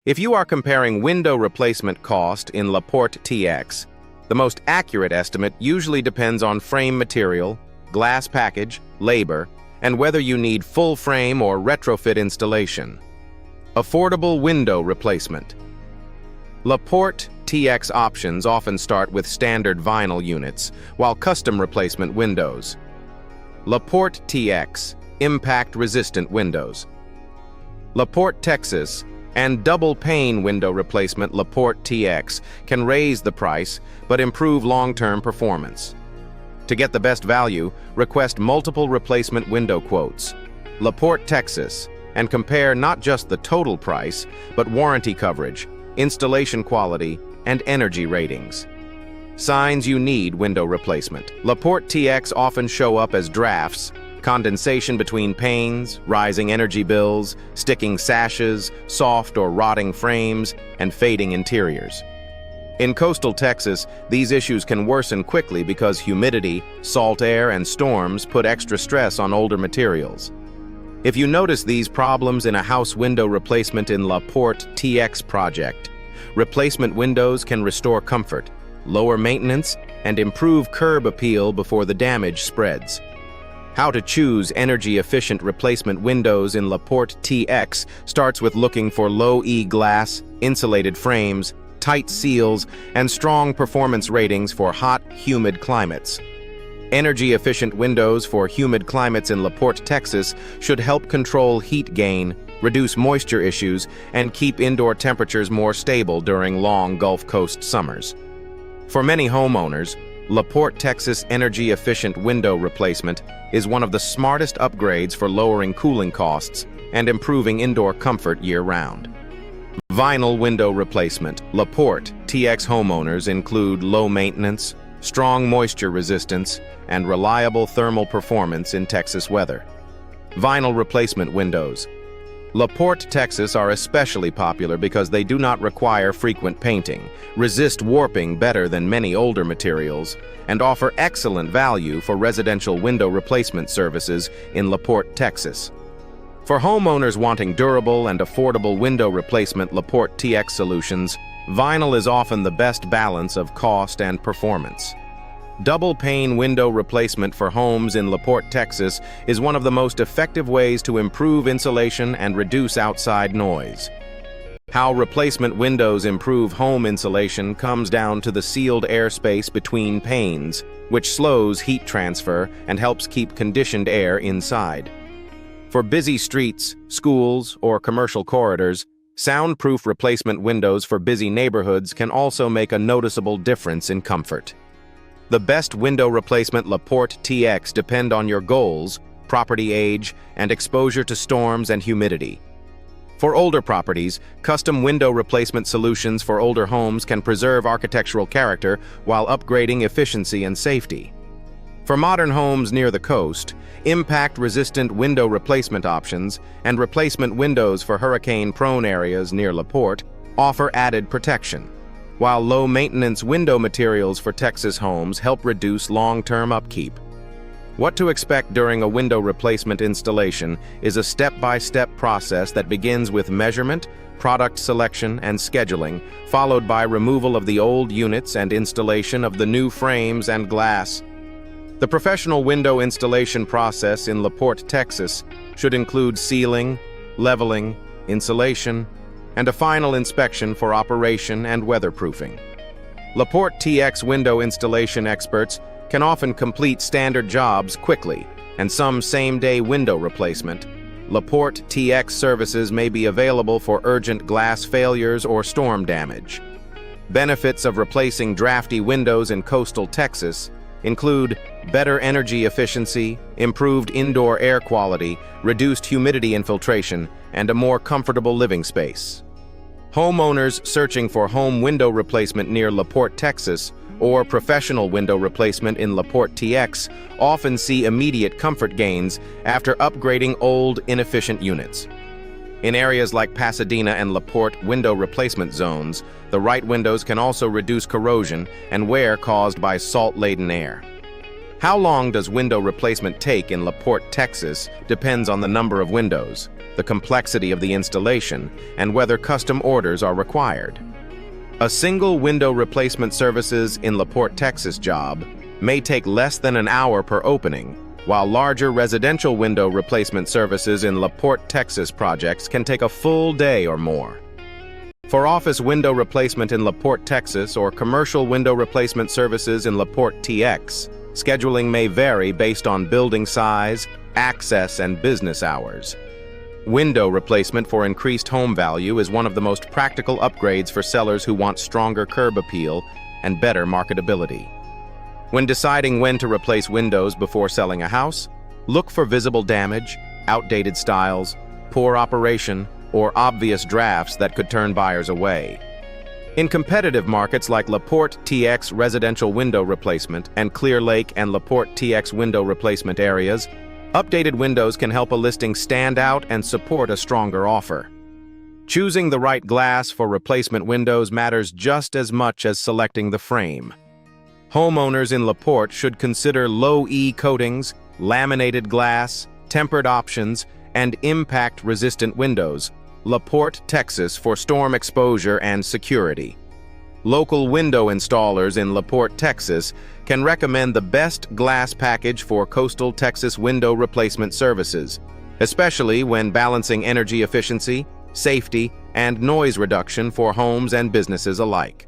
If you are comparing window replacement cost in Porte TX, the most accurate estimate usually depends on frame material, glass package, labor, and whether you need full frame or retrofit installation. Affordable window replacement. Porte TX options often start with standard vinyl units, while custom replacement windows. Porte TX, impact-resistant windows. Porte Texas and double-pane window replacement Porte TX can raise the price but improve long-term performance. To get the best value, request multiple replacement window quotes. Porte Texas, and compare not just the total price, but warranty coverage, installation quality, and energy ratings. Signs you need window replacement. Porte TX often show up as drafts, condensation between panes, rising energy bills, sticking sashes, soft or rotting frames, and fading interiors. In coastal Texas, these issues can worsen quickly because humidity, salt air, and storms put extra stress on older materials. If you notice these problems in a house window replacement in Porte TX project, replacement windows can restore comfort, lower maintenance, and improve curb appeal before the damage spreads. How to choose energy-efficient replacement windows in Porte TX starts with looking for low-E glass, insulated frames, tight seals, and strong performance ratings for hot, humid climates. Energy-efficient windows for humid climates in Porte Texas should help control heat gain, reduce moisture issues, and keep indoor temperatures more stable during long Gulf Coast summers. For many homeowners, Porte Texas energy-efficient window replacement is one of the smartest upgrades for lowering cooling costs and improving indoor comfort year-round. Vinyl window replacement. Porte TX homeowners include low maintenance, strong moisture resistance, and reliable thermal performance in Texas weather. Vinyl replacement windows. Porte Texas are especially popular because they do not require frequent painting, resist warping better than many older materials, and offer excellent value for residential window replacement services in Porte Texas. For homeowners wanting durable and affordable window replacement Porte TX solutions, vinyl is often the best balance of cost and performance. Double-pane window replacement for homes in Porte Texas is one of the most effective ways to improve insulation and reduce outside noise. How replacement windows improve home insulation comes down to the sealed airspace between panes, which slows heat transfer and helps keep conditioned air inside. For busy streets, schools, or commercial corridors, soundproof replacement windows for busy neighborhoods can also make a noticeable difference in comfort. The best window replacement Porte TX depend on your goals, property age, and exposure to storms and humidity. For older properties, custom window replacement solutions for older homes can preserve architectural character while upgrading efficiency and safety. For modern homes near the coast, impact-resistant window replacement options and replacement windows for hurricane-prone areas near Porte offer added protection, while low-maintenance window materials for Texas homes help reduce long-term upkeep. What to expect during a window replacement installation is a step-by-step process that begins with measurement, product selection, and scheduling, followed by removal of the old units and installation of the new frames and glass. The professional window installation process in Porte Texas should include sealing, leveling, insulation, and a final inspection for operation and weatherproofing. Porte TX window installation experts can often complete standard jobs quickly, and some same-day window replacement. Porte TX services may be available for urgent glass failures or storm damage. Benefits of replacing drafty windows in coastal Texas include better energy efficiency, improved indoor air quality, reduced humidity infiltration, and a more comfortable living space. Homeowners searching for home window replacement near Porte Texas or professional window replacement in Porte TX often see immediate comfort gains after upgrading old, inefficient units. In areas like Pasadena and Porte window replacement zones, the right windows can also reduce corrosion and wear caused by salt-laden air. How long does window replacement take in Porte Texas depends on the number of windows. the complexity of the installation, and whether custom orders are required. A single window replacement services in La Porte, Texas job may take less than an hour per opening, while larger residential window replacement services in La Porte, Texas projects can take a full day or more. For office window replacement in La Porte, Texas, or commercial window replacement services in La Porte TX, scheduling may vary based on building size, access, and business hours. Window replacement for increased home value is one of the most practical upgrades for sellers who want stronger curb appeal and better marketability. When deciding when to replace windows before selling a house, look for visible damage, outdated styles, poor operation, or obvious drafts that could turn buyers away. In competitive markets like La Porte TX residential window replacement and Clear Lake and La Porte TX window replacement areas, updated windows can help a listing stand out and support a stronger offer. Choosing the right glass for replacement windows matters just as much as selecting the frame. Homeowners in La Porte should consider low-E coatings, laminated glass, tempered options, and impact-resistant windows. La Porte, Texas for storm exposure and security. Local window installers in La Porte, Texas can recommend the best glass package for coastal Texas window replacement services, especially when balancing energy efficiency, safety, and noise reduction for homes and businesses alike.